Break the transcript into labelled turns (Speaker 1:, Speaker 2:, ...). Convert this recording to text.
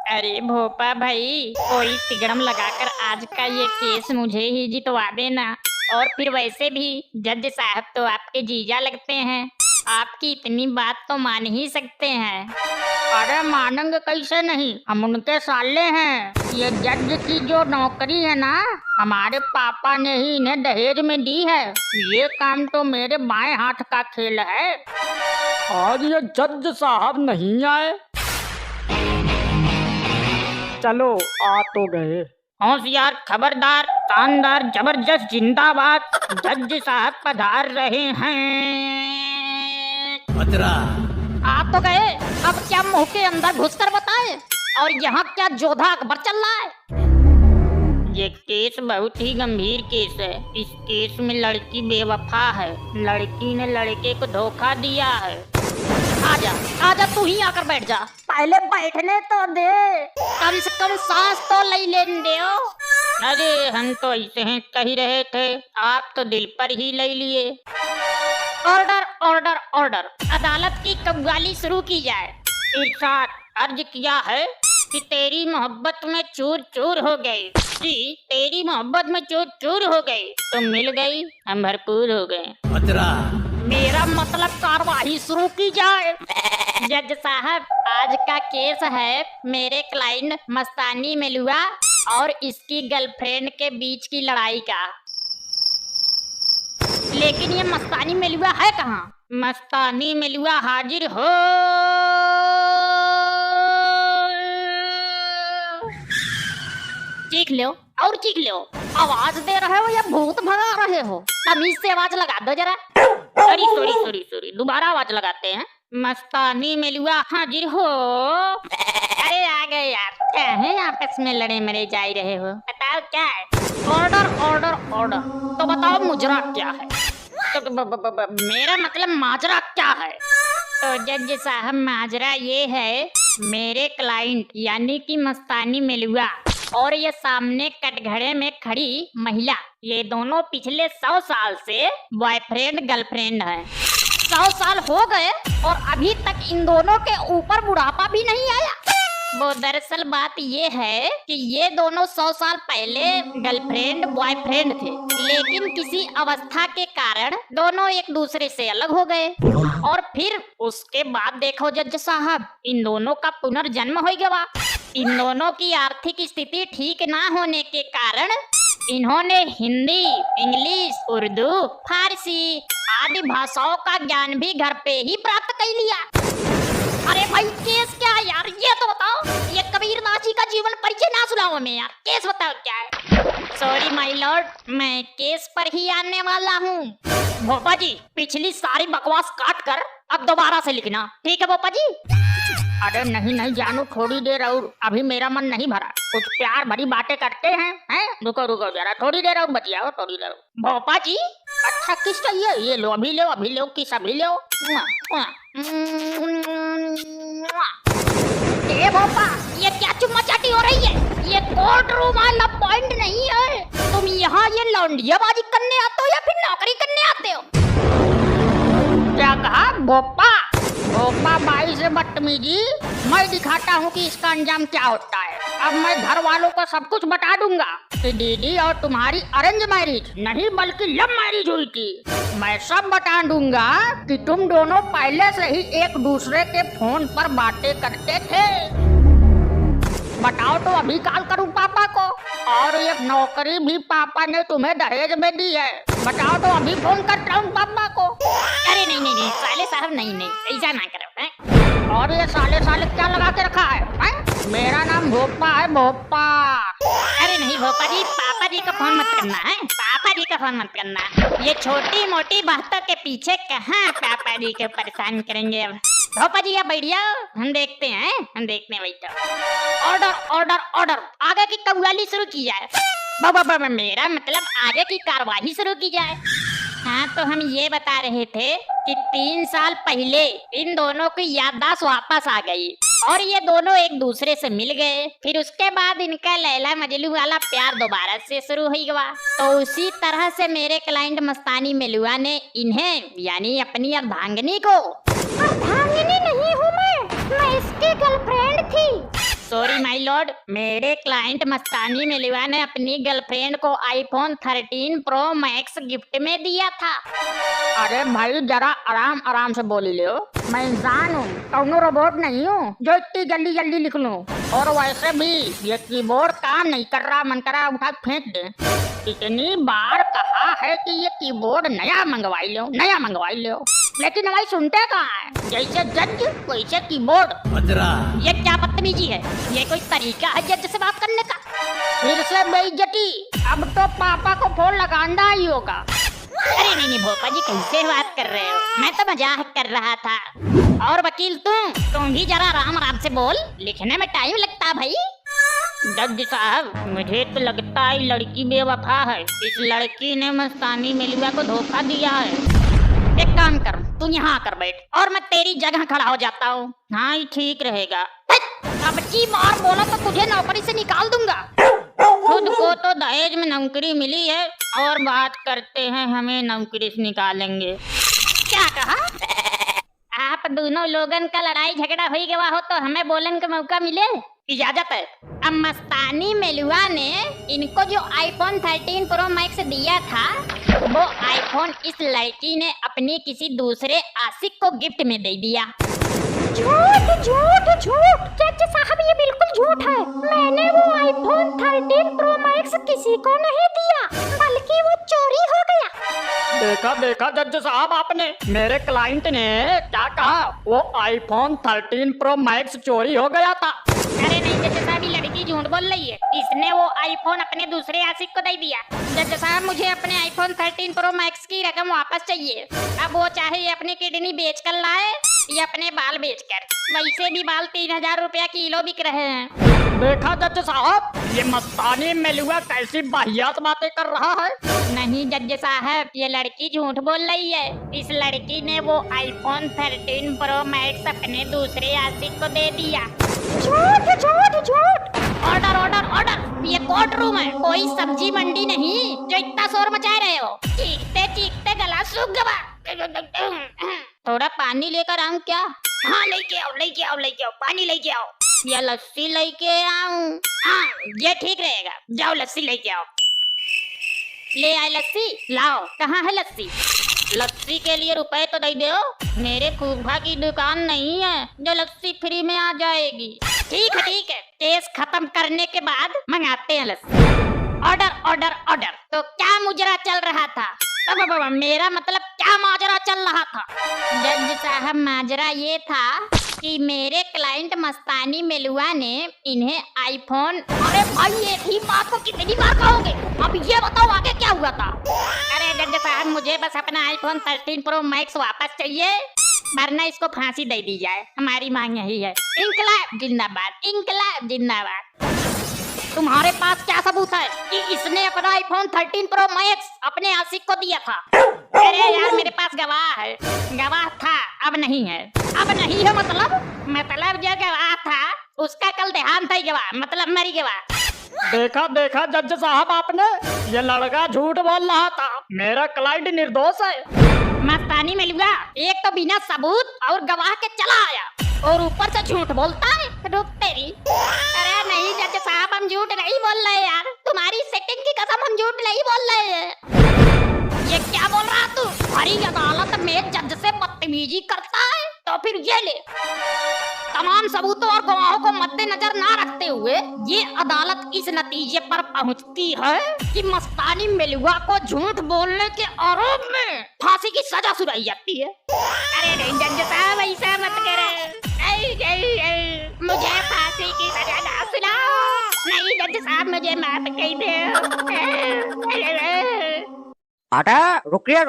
Speaker 1: अरे भोपा भाई, कोई तिगड़म लगाकर आज का ये केस मुझे ही जितवा देना। और फिर वैसे भी जज साहब तो आपके जीजा लगते हैं, आपकी इतनी बात तो मान ही सकते हैं। अरे मानेंगे कैसे नहीं, हम उनके साले हैं। ये जज की जो नौकरी है ना, हमारे पापा ने ही इन्हें दहेज में दी है। ये काम तो मेरे बाएं हाथ का खेल है।
Speaker 2: आज ये जज साहब नहीं आए। चलो आ तो गए।
Speaker 1: होशियार, खबरदार, शानदार, जबरदस्त, जिंदाबाद। जज साहब पधार रहे हैं। आ तो गए, अब क्या मुंह के अंदर घुसकर बताए। और यहाँ क्या जोधा अकबर चल रहा है। ये केस बहुत ही गंभीर केस है। इस केस में लड़की बेवफा है, लड़की ने लड़के को धोखा दिया है। आजा आजा, तू ही आकर बैठ जा। पहले बैठने तो दे, कम से कम सांस तो ले लेने दो। अरे हम तो ऐसे हैं कह ही रहे थे, आप तो दिल पर ही ले लिए। ऑर्डर ऑर्डर ऑर्डर, अदालत की कव्वाली शुरू की जाए। इरशाद अर्ज किया है कि तेरी मोहब्बत में चूर चूर हो गई। जी, तेरी मोहब्बत में चूर चूर हो गई, तो मिल गई, हम भरपूर हो गए। मेरा मतलब कार्रवाई शुरू की जाए। जज साहब, आज का केस है मेरे क्लाइंट मस्तानी मेलुआ और इसकी गर्लफ्रेंड के बीच की लड़ाई का। लेकिन ये मस्तानी मेलुआ है कहाँ? मस्तानी मेलुआ हाजिर हो। चीख लो और चीख लो। आवाज दे रहे हो या भूत भगा रहे हो? तमीज से आवाज लगा दो जरा। सॉरी सॉरी सॉरी सॉरी, दोबारा आवाज लगाते हैं। मस्तानी मेलुआ हाजिर हो। अरे आ गए यार, क्या है आपस में लड़े मरे जा रहे हो? बताओ क्या है? Order order order. तो बताओ मुजरा क्या है? तो मेरा मतलब माजरा क्या है? तो जज साहब, माजरा ये है, मेरे क्लाइंट यानी कि मस्तानी मेलुआ और ये सामने कटघरे में खड़ी महिला, ये दोनों पिछले 100 साल से बॉयफ्रेंड गर्लफ्रेंड हैं। 100 साल हो गए और अभी तक इन दोनों के ऊपर बुढ़ापा भी नहीं आया। वो दरअसल बात ये है कि ये दोनों 100 साल पहले गर्लफ्रेंड बॉयफ्रेंड थे, लेकिन किसी अवस्था के कारण दोनों एक दूसरे से अलग हो गए। और फिर उसके बाद देखो जज साहब, इन दोनों का पुनर्जन्म हो गया। इन दोनों की आर्थिक स्थिति ठीक ना होने के कारण इन्होंने हिंदी, इंग्लिश, उर्दू, फारसी आदि भाषाओं का ज्ञान भी घर पे ही प्राप्त कर लिया। अरे भाई, केस क्या है यार, ये तो बताओ। ये कबीर दास जी का जीवन परिचय ना सुनाओ हमें यार, केस बताओ क्या है। सॉरी माय लॉर्ड, मैं केस पर ही आने वाला हूँ। भोपा जी, पिछली सारी बकवास काट कर अब दोबारा से लिखना, ठीक है भोपा जी? अरे नहीं नहीं जानू, थोड़ी देर और, अभी मेरा मन नहीं भरा। कुछ प्यार भरी बातें करते हैं? रुको रुको जरा, थोड़ी देर और बतियाओ, थोड़ी देर। भोपा जी, अच्छा किस चाहिए? ये लो, अभी लो, अभी लो, किस अभी लो। ए भोपा, ये क्या चुम्मा चाटी हो रही है? ये कोर्ट रूम वाला पॉइंट नहीं है। तुम यहाँ ये लौंडियाबाजी करने आते हो या फिर नौकरी करने आते हो? क्या कहा भोपा? भोपा बाई से बदतमीजी? मैं दिखाता हूँ कि इसका अंजाम क्या होता है। अब मैं घर वालों को सब कुछ बता दूंगा कि दीदी और तुम्हारी अरेंज मैरिज नहीं बल्कि लव मैरिज हुई थी। मैं सब बता दूंगा कि तुम दोनों पहले से ही एक दूसरे के फोन पर बातें करते थे। बताओ तो अभी कॉल करूं पापा को? और एक नौकरी भी पापा ने तुम्हें दहेज में दी है। बताओ तो अभी फोन करता हूँ पापा को। अरे नहीं नहीं नहीं साले साहब, नहीं नहीं, ऐसा ना करो। और ये साले साले क्या लगा के रखा है? मेरा नाम भोपा है, भोपा। अरे नहीं भोपा जी, पापा जी का फोन मत करना है, पापा जी का फोन मत करना। ये छोटी मोटी बातों के पीछे कहाँ पापा जी को परेशान करेंगे। अब भोपा जी आप बैठ जाओ, हम देखते हैं, बैठो। ऑर्डर ऑर्डर ऑर्डर, आगे की कव्वाली शुरू की जाए। बाबा, मेरा मतलब आगे की कार्रवाई शुरू की जाए। हाँ, तो हम ये बता रहे थे कि 3 साल पहले इन दोनों की याददाश्त वापस आ गई और ये दोनों एक दूसरे से मिल गए। फिर उसके बाद इनका लैला मजनू वाला प्यार दोबारा से शुरू हो गया। तो उसी तरह से मेरे क्लाइंट मस्तानी मेलुआ ने इन्हें यानी अपनी अर्धांगिनी को, अर्धांगिनी नहीं हूँ मैं इसकी गर्लफ्रेंड थी। सो सॉरी माय लॉर्ड, मेरे क्लाइंट मस्तानी मेलिवा ने अपनी गर्लफ्रेंड को आईफोन 13 प्रो मैक्स गिफ्ट में दिया था।
Speaker 2: अरे भाई जरा आराम आराम से बोली लो। मैं इंसान हूँ, कौनो रोबोट नहीं हूँ जो इतनी जल्दी जल्दी लिख लूँ। और वैसे भी ये कीबोर्ड काम नहीं कर रहा, मन करा उठा फेंक दे। इतनी बार कहा है कि ये कीबोर्ड नया मंगवाई लो, नया मंगवाई लो, लेकिन हमारी सुनते कहाँ है। जैसे जज वैसे कीबोर्ड।
Speaker 1: ये क्या बदतमीजी है? ये कोई तरीका है जज से बात करने का?
Speaker 2: फिर से बेइज्जती। अब तो पापा को फोन लगाना ही होगा।
Speaker 1: अरे नहीं भोपा जी, कैसे बात कर रहे हो? मैं तो मजाक कर रहा था। और वकील तुम भी जरा आराम आराम से बोल, लिखने में टाइम लगता है भाई।
Speaker 2: जज साहब, मुझे तो लगता है लड़की बेवफा है। इस लड़की ने मस्तानी मेलिवा को धोखा दिया है।
Speaker 1: एक काम कर, तू यहाँ कर बैठ और मैं तेरी जगह खड़ा हो जाता हूँ।
Speaker 2: हाँ ये ठीक रहेगा।
Speaker 1: अब की बार बोला तो तुझे नौकरी से निकाल दूंगा।
Speaker 2: खुद को तो दहेज में नौकरी मिली है और बात करते हैं हमें नौकरी से निकालेंगे।
Speaker 1: क्या कहा? आप दोनों लोगन का लड़ाई झगड़ा हुई गवा हो तो हमें बोलने का मौका मिले, इजाजत है। अब मस्तानी मेलुआ ने इनको जो आईफोन 13 प्रो मैक्स दिया था, वो आईफोन इस लड़की ने अपनी किसी दूसरे आशिक को गिफ्ट में दे दिया। झूठ झूठ झूठ जज साहब, ये बिल्कुल झूठ है। मैंने वो आईफोन 13 प्रो मैक्स किसी को नहीं दिया, बल्कि वो चोरी हो गया।
Speaker 2: देखा देखा जज साहब, आपने मेरे क्लाइंट ने क्या कहा, वो आईफोन 13 प्रो मैक्स चोरी हो गया था।
Speaker 1: अरे नहीं जज साहब, ये लड़की झूठ बोल रही है। इसने वो आईफोन अपने दूसरे आशिक को दे दिया। जज साहब, मुझे अपने आईफोन 13 प्रो मैक्स की रकम वापस चाहिए। अब वो चाहे अपनी किडनी बेच कर लाए या अपने बाल बेचकर। वैसे भी बाल 3000 रुपया किलो बिक रहे हैं।
Speaker 2: देखा जज साहब, ये मस्तानी मेलुआ कैसी बाहियात बातें कर रहा है।
Speaker 1: नहीं जज साहब, ये लड़की झूठ बोल रही है। इस लड़की ने वो आईफोन 13 प्रो मैक्स अपने दूसरे आशिक को दे दिया। झूठ झूठ झूठ। ऑर्डर ऑर्डर ऑर्डर, ये कोर्ट रूम है, कोई सब्जी मंडी नहीं जो इतना शोर मचा रहे हो। चीखते चीखते गला सूख गया।
Speaker 2: थोड़ा पानी लेकर आऊं क्या?
Speaker 1: हाँ लेके आओ लेके आओ लेके आओ, पानी लेके आओ
Speaker 2: या लस्सी लेके आऊं?
Speaker 1: हाँ ये ठीक रहेगा, जाओ लस्सी लेके आओ। ले आए लस्सी, लाओ। कहाँ है लस्सी?
Speaker 2: लस्सी के लिए रुपए तो दे दो। मेरे फूफा की दुकान नहीं है जो लस्सी फ्री में आ जाएगी।
Speaker 1: ठीक है, केस खत्म करने के बाद मंगाते हैं लस्सी। Order order order. तो क्या मुजरा चल रहा था? मेरा मतलब क्या माजरा चल रहा था?
Speaker 2: जज साहब, माजरा ये था कि मेरे क्लाइंट मस्तानी मेलुआ ने इन्हें आईफोन।
Speaker 1: अरे भाई, एक ही बात को कितनी बार कहोगे? अब ये बताओ आगे क्या हुआ था?
Speaker 2: अरे जज साहब, मुझे बस अपना आईफोन 13 प्रो मैक्स वापस चाहिए, वरना इसको फांसी दे दी जाए। हमारी मांग यही है।
Speaker 1: इंकलाब जिंदाबाद, इंकलाब जिंदाबाद। तुम्हारे पास क्या सबूत है कि इसने अपना आईफोन 13 प्रो मैक्स अपने आशिक को दिया था?
Speaker 2: अरे यार, मेरे पास गवाह है। गवाह था, अब नहीं है।
Speaker 1: अब नहीं है
Speaker 2: मतलब जो गवाह था उसका कल देहांत है गवाह, मतलब मेरी गवाह।
Speaker 3: देखा देखा जज साहब, आपने ये लड़का झूठ बोल रहा था। मेरा क्लाइंट निर्दोष है।
Speaker 1: मस्तानी मेलुआ एक तो बिना सबूत और गवाह के चला आया और ऊपर से झूठ बोलता है। रुक तेरी।
Speaker 2: अरे नहीं जज साहब, हम झूठ नहीं बोल रहे यार।
Speaker 1: तुम्हारी सेटिंग की कसम, हम झूठ नहीं बोल रहे हैं। ये क्या बोल रहा तू? हमारी अदालत में जज से बदतमीजी करता है तो फिर ये ले। तमाम सबूतों और गवाहों को मद्देनजर ना रखते हुए ये अदालत इस नतीजे पर पहुंचती है कि मस्तानी मेलुआ को झूठ बोलने के आरोप में फांसी की सजा सुनाई जाती है।
Speaker 2: अरे नहीं जज साहब, ऐसा मत करे।
Speaker 1: मुझे फांसी की सजा ना सुनाओ।
Speaker 2: नहीं जज साहब, मुझे माफ कर दो।
Speaker 4: आटा रुकिए।